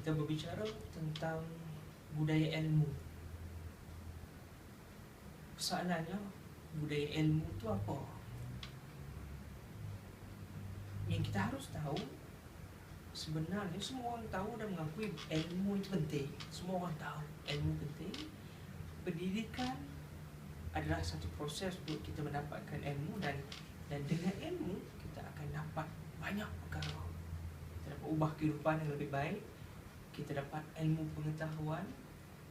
kita berbicara tentang budaya ilmu. Persoalannya, budaya ilmu itu apa? Yang kita harus tahu, sebenarnya semua orang tahu dan mengakui ilmu itu penting. Semua orang tahu ilmu penting. Pendidikan adalah satu proses untuk kita mendapatkan ilmu, dan dengan ilmu kita akan dapat banyak perkara. Kita dapat ubah kehidupan yang lebih baik. Kita dapat ilmu pengetahuan.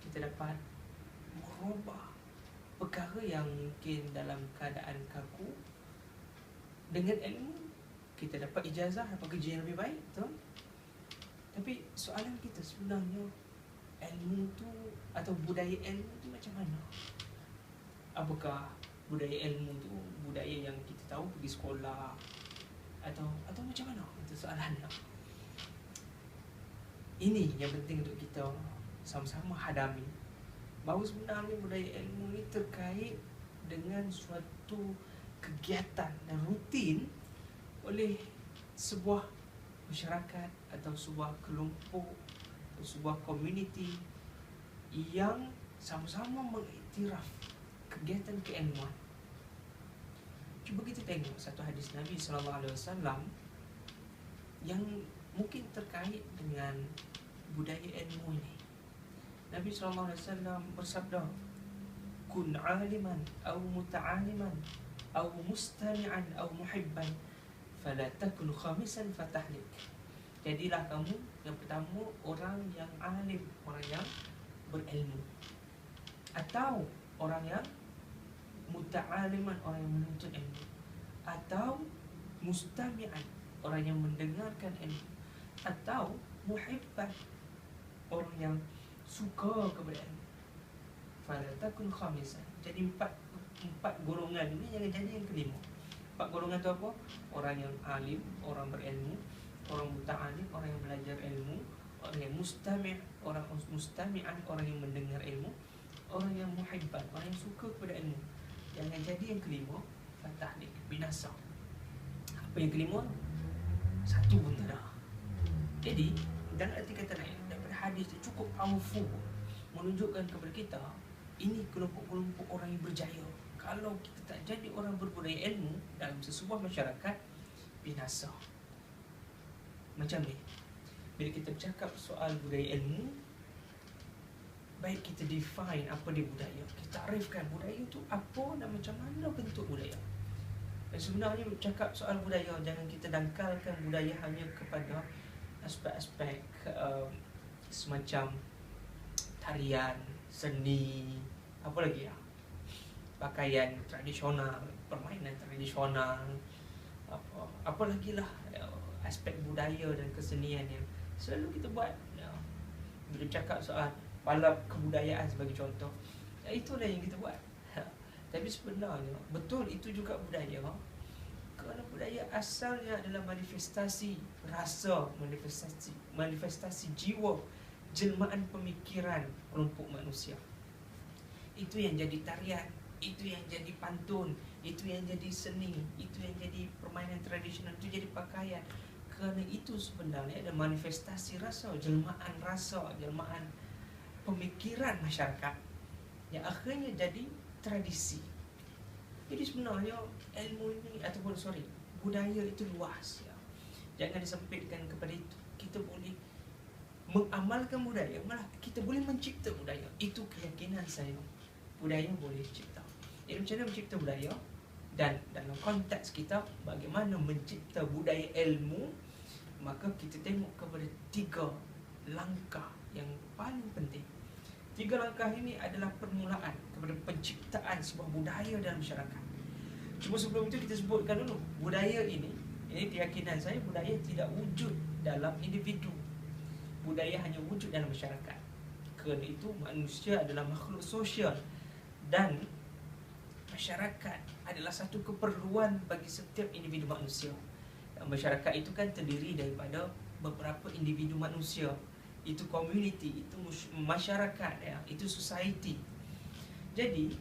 Kita dapat merubah perkara yang mungkin dalam keadaan kaku. Dengan ilmu kita dapat ijazah, dapat kerja yang lebih baik, betul? Tapi soalan kita sebenarnya, ilmu tu atau budaya ilmu tu macam mana? Apakah budaya ilmu tu budaya yang kita tahu pergi sekolah, atau macam mana? Itu soalannya. Ini yang penting untuk kita sama-sama hadami, bahawa sebenarnya budaya ilmu ini terkait dengan suatu kegiatan dan rutin oleh sebuah masyarakat atau sebuah kelompok atau sebuah komuniti yang sama-sama mengiktiraf kegiatan keilmuan. Cuba kita tengok satu hadis Nabi SAW yang mungkin terkait dengan budaya ilmu ini. Nabi SAW bersabda, kun aliman aw muta'aliman aw mustami'an aw muhibban fala takun khamisan fatahlik. Jadilah kamu yang pertama orang yang alim, orang yang berilmu, atau orang yang muta'aliman, orang yang menuntut ilmu, atau mustami'an, orang yang mendengarkan ilmu, atau muhibban, orang yang suka kepada ilmu. Fala takun khamisan. Jadi empat golongan ini jangan jadi yang kelima. Empat golongan itu apa? Orang yang alim, orang berilmu, orang muta'alim, orang yang belajar ilmu, orang yang mustami', orang mustami'an, orang yang mendengar ilmu, orang yang muhibban, orang yang suka kepada ilmu. Jangan jadi yang kelima, fatahlik, binasa. Apa yang kelima? Satu pun tak ada. Jadi dalam arti kata lain, daripada hadis itu cukup powerful, menunjukkan kepada kita ini kelompok-kelompok orang yang berjaya. Kalau kita tak jadi orang berbudaya ilmu dalam sesebuah masyarakat, binasa. Macam ni, bila kita bercakap soal budaya ilmu, baik kita define apa dia budaya, kita arifkan budaya itu apa dan macam mana bentuk budaya. Dan sebenarnya bercakap soal budaya, jangan kita dangkalkan budaya hanya kepada aspek-aspek semacam tarian, seni, apa lagi ya, pakaian tradisional, permainan tradisional, apa lagi lah aspek budaya dan kesenian yang selalu kita buat. Bila bercakap soal balap kebudayaan sebagai contoh, itulah yang kita buat. Tapi sebenarnya betul itu juga budaya, kerana budaya asalnya adalah manifestasi rasa, manifestasi jiwa, jelmaan pemikiran kelompok manusia. Itu yang jadi tarian, itu yang jadi pantun, itu yang jadi seni, itu yang jadi permainan tradisional, itu jadi pakaian. Kerana itu sebenarnya ada manifestasi rasa, jelmaan pemikiran masyarakat yang akhirnya jadi tradisi. Jadi sebenarnya ilmu ini ataupun budaya itu luas ya. Jangan disempitkan kepada itu. Kita boleh mengamalkan budaya, malah kita boleh mencipta budaya. Itu keyakinan saya. Budaya boleh cipta. Jadi macam mana mencipta budaya? Dan dalam konteks kita bagaimana mencipta budaya ilmu, maka kita tengok kepada 3 langkah yang paling penting. 3 langkah ini adalah permulaan kepada penciptaan sebuah budaya dalam masyarakat. Cuma sebelum itu kita sebutkan dulu, budaya ini keyakinan saya, budaya tidak wujud dalam individu. Budaya hanya wujud dalam masyarakat. Kerana itu manusia adalah makhluk sosial, dan masyarakat adalah satu keperluan bagi setiap individu manusia. Dan masyarakat itu kan terdiri daripada beberapa individu manusia. Itu community, itu masyarakat ya, itu society. Jadi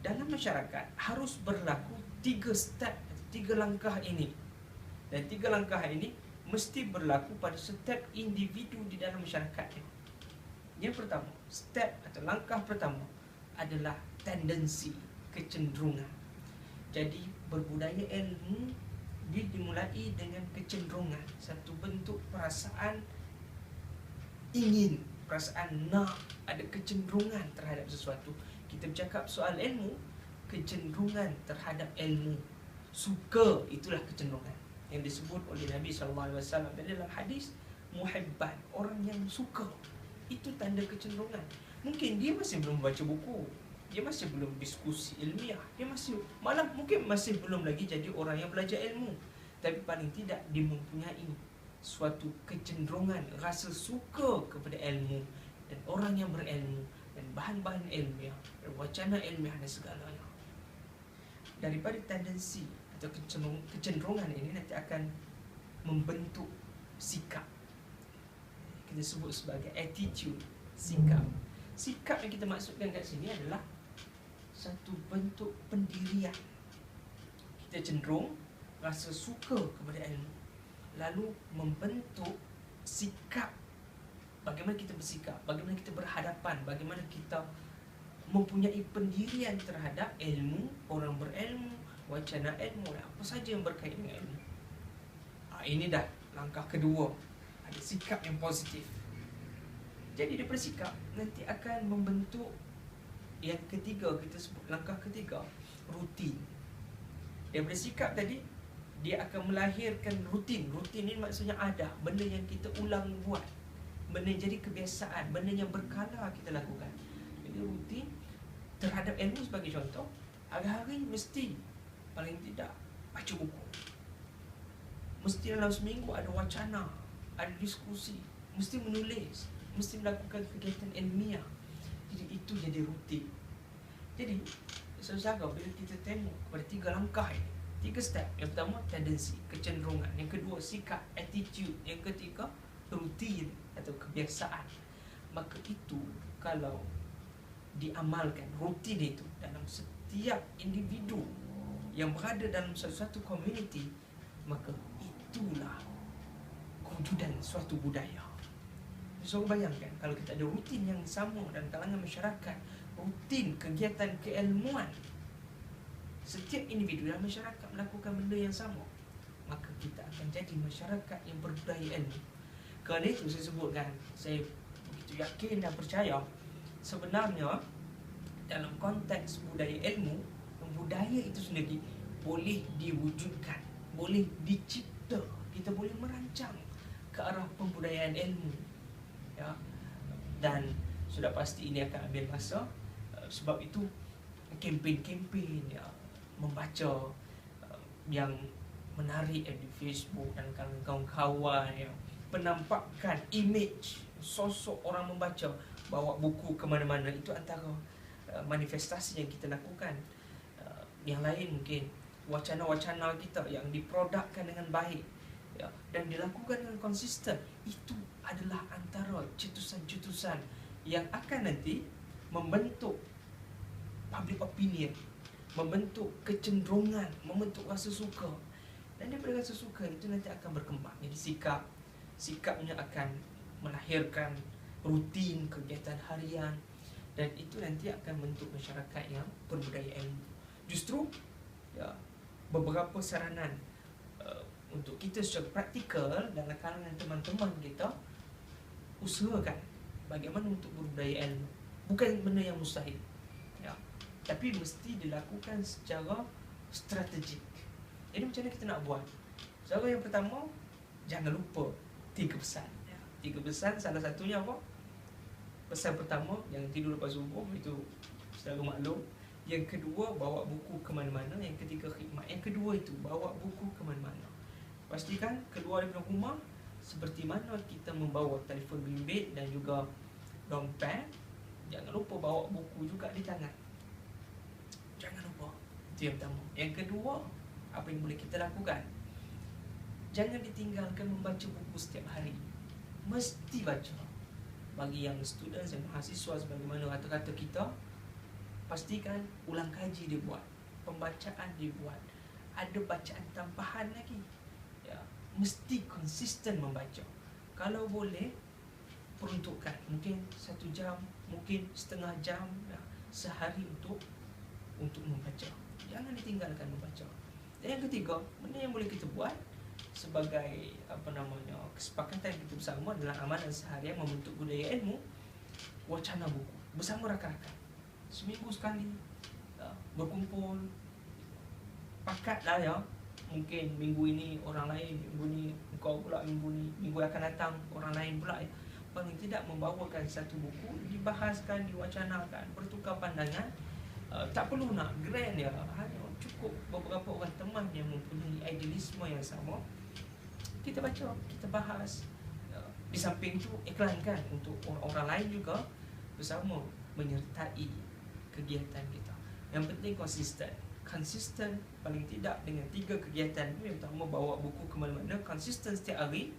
dalam masyarakat harus berlaku 3 step, 3 langkah ini. Dan 3 langkah ini mesti berlaku pada setiap individu di dalam masyarakatnya. Yang pertama, step atau langkah pertama adalah tendensi, kecenderungan. Jadi berbudaya ilmu dia dimulai dengan kecenderungan, satu bentuk perasaan ingin, perasaan nak, ada kecenderungan terhadap sesuatu. Kita bercakap soal ilmu, kecenderungan terhadap ilmu, suka, itulah kecenderungan yang disebut oleh Nabi SAW dalam hadis, muhibban, orang yang suka. Itu tanda kecenderungan. Mungkin dia masih belum baca buku, dia masih belum diskusi ilmiah, dia masih malah mungkin masih belum lagi jadi orang yang belajar ilmu, tapi paling tidak dia mempunyai suatu kecenderungan, rasa suka kepada ilmu dan orang yang berilmu dan bahan-bahan ilmiah dan wacana ilmiah dan segalanya. Daripada tendensi atau kecenderungan ini nanti akan membentuk sikap, kita sebut sebagai attitude, sikap. Sikap yang kita maksudkan kat sini adalah satu bentuk pendirian. Kita cenderung rasa suka kepada ilmu, lalu membentuk sikap, bagaimana kita bersikap, bagaimana kita berhadapan, bagaimana kita mempunyai pendirian terhadap ilmu, orang berilmu, wacana ilmu, apa saja yang berkaitan dengan ilmu. Ini dah langkah kedua, ada sikap yang positif. Jadi daripada sikap nanti akan membentuk yang ketiga, kita sebut langkah ketiga, rutin. Daripada sikap tadi, dia akan melahirkan rutin. Rutin ni maksudnya ada, benda yang kita ulang buat, benda yang jadi kebiasaan, benda yang berkala kita lakukan. Jadi rutin terhadap ilmu sebagai contoh, hari-hari mesti paling tidak baca buku, mesti dalam seminggu ada wacana, ada diskusi, mesti menulis, mesti melakukan kegiatan ilmiah. Jadi itu jadi rutin. Jadi saudara, bila kita tengok kepada tiga langkah ini, tiga step. Yang pertama tendensi, kecenderungan. Yang kedua sikap, attitude. Yang ketiga rutin atau kebiasaan. Maka itu kalau diamalkan, rutin itu dalam setiap individu yang berada dalam satu community, maka itulah kewujudan suatu budaya. So bayangkan kalau kita ada rutin yang sama dalam kalangan masyarakat, rutin kegiatan keilmuan, setiap individu dalam masyarakat melakukan benda yang sama, maka kita akan jadi masyarakat yang berbudaya ilmu. Kerana itu saya sebutkan, saya begitu yakin dan percaya, sebenarnya dalam konteks budaya ilmu, budaya itu sendiri boleh diwujudkan, boleh dicipta, kita boleh merancang ke arah pembudayaan ilmu, ya. Dan sudah pasti ini akan ambil masa. Sebab itu kempen-kempen, ya, membaca yang menarik di Facebook dan kawan-kawan, ya, penampakan image sosok orang membaca, bawa buku ke mana-mana, itu antara manifestasi yang kita lakukan. Yang lain mungkin wacana-wacana kita yang diprodukkan dengan baik, ya, dan dilakukan dengan konsisten. Itu adalah antara cetusan-cetusan yang akan nanti membentuk public opinion, membentuk kecenderungan, membentuk rasa suka. Dan daripada rasa suka itu nanti akan berkembang jadi sikap. Sikapnya akan melahirkan rutin kegiatan harian, dan itu nanti akan membentuk masyarakat yang berbudaya ilmu. Justru, ya, beberapa saranan untuk kita secara praktikal dalam kalangan teman-teman kita, usahakan bagaimana untuk berbudaya ilmu. Bukan benda yang mustahil, ya, tapi mesti dilakukan secara strategik. Jadi macam mana kita nak buat? Cara yang pertama, jangan lupa 3 pesan, ya. 3 pesan, salah satunya apa? Pesan pertama, yang tidur lepas subuh, itu selalu maklum. Yang kedua, bawa buku ke mana-mana. Yang ketiga, khidmat. Yang kedua itu, bawa buku ke mana-mana. Pastikan keluar dari rumah seperti mana kita membawa telefon bimbit dan juga dompet. Jangan lupa bawa buku juga di tangan. Jangan lupa. Itu yang pertama. Yang kedua, apa yang boleh kita lakukan? Jangan ditinggalkan membaca buku setiap hari. Mesti baca. Bagi yang student dan mahasiswa sebagaimana kata-kata kita, pastikan ulang kaji dia buat, pembacaan dia buat, ada bacaan tambahan lagi, ya. mesti konsisten membaca. Kalau boleh peruntukkan mungkin 1 jam, mungkin setengah jam sehari untuk membaca. Jangan ditinggalkan membaca. Dan yang ketiga, benda yang boleh kita buat sebagai kesepakatan kita bersama dalam amalan seharian membentuk budaya ilmu, wacana buku bersama rakan-rakan. Seminggu sekali berkumpul, pakatlah ya. Mungkin minggu ini orang lain, minggu ni kau pula, minggu akan datang orang lain pula ya. Paling tidak membawakan satu buku, dibahaskan, diwacanakan, bertukar pandangan. Tak perlu nak grand ya, hanya cukup beberapa orang teman yang mempunyai idealisme yang sama. Kita baca, kita bahas. Di samping itu iklankan untuk orang lain juga bersama menyertai kegiatan kita. Yang penting konsisten paling tidak dengan 3 kegiatan. Yang pertama, bawa buku ke mana-mana, konsisten setiap hari.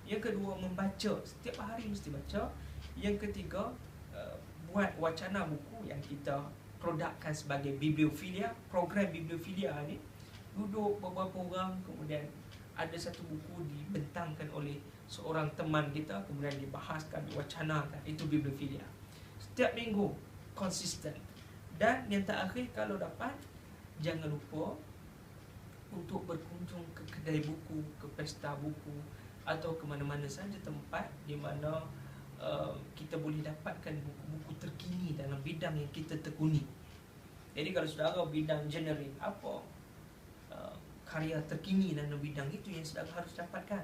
Yang kedua, membaca, setiap hari mesti baca. Yang ketiga, buat wacana buku yang kita produkkan sebagai bibliofilia. Program bibliofilia ni, duduk beberapa orang, kemudian ada satu buku dibentangkan oleh seorang teman kita, kemudian dibahaskan, diwacanakan. Itu bibliofilia. Setiap minggu konsisten. Dan yang terakhir, kalau dapat, jangan lupa untuk berkunjung ke kedai buku, ke pesta buku, atau ke mana-mana saja tempat di mana kita boleh dapatkan buku-buku terkini dalam bidang yang kita tekuni. Jadi kalau saudara bidang engineering, apa karya terkini dalam bidang itu yang saudara harus dapatkan?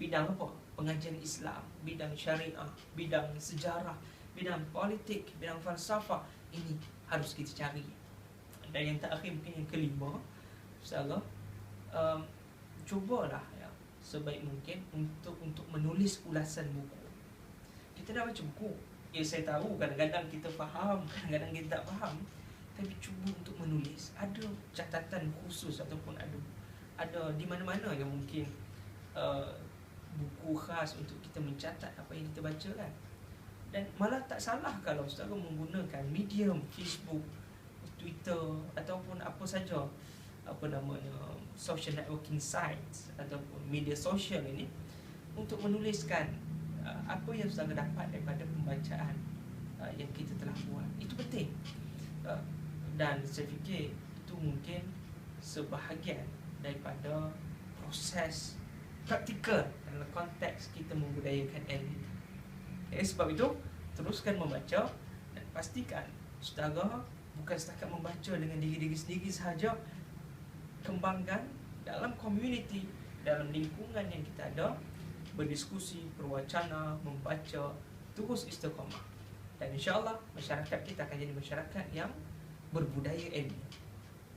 Bidang apa? Pengajian Islam, bidang syariah, bidang sejarah, bidang politik, bidang falsafah. Ini harus kita cari. Dan yang terakhir, mungkin yang kelima, saudara, cubalah ya, sebaik mungkin untuk menulis ulasan buku. Kita dah baca buku, ya saya tahu kadang-kadang kita faham, kadang-kadang kita tak faham, tapi cuba untuk menulis. Ada catatan khusus ataupun ada di mana-mana yang mungkin buku khas untuk kita mencatat apa yang kita baca kan. Dan malah tak salah kalau saudara menggunakan medium Facebook, Twitter ataupun apa saja social networking sites ataupun media sosial ini untuk menuliskan apa yang saudara dapat daripada pembacaan yang kita telah buat. Itu penting. Dan saya fikir itu mungkin sebahagian daripada proses praktikal dalam konteks kita membudayakan ilmu. Sebab itu, teruskan membaca dan pastikan saudara bukan setakat membaca dengan diri sendiri sahaja. Kembangkan dalam komuniti, dalam lingkungan yang kita ada, berdiskusi, berwacana, membaca, terus istiqamah. Dan insyaAllah masyarakat kita akan jadi masyarakat yang berbudaya ilmu,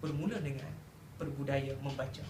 bermula dengan berbudaya membaca.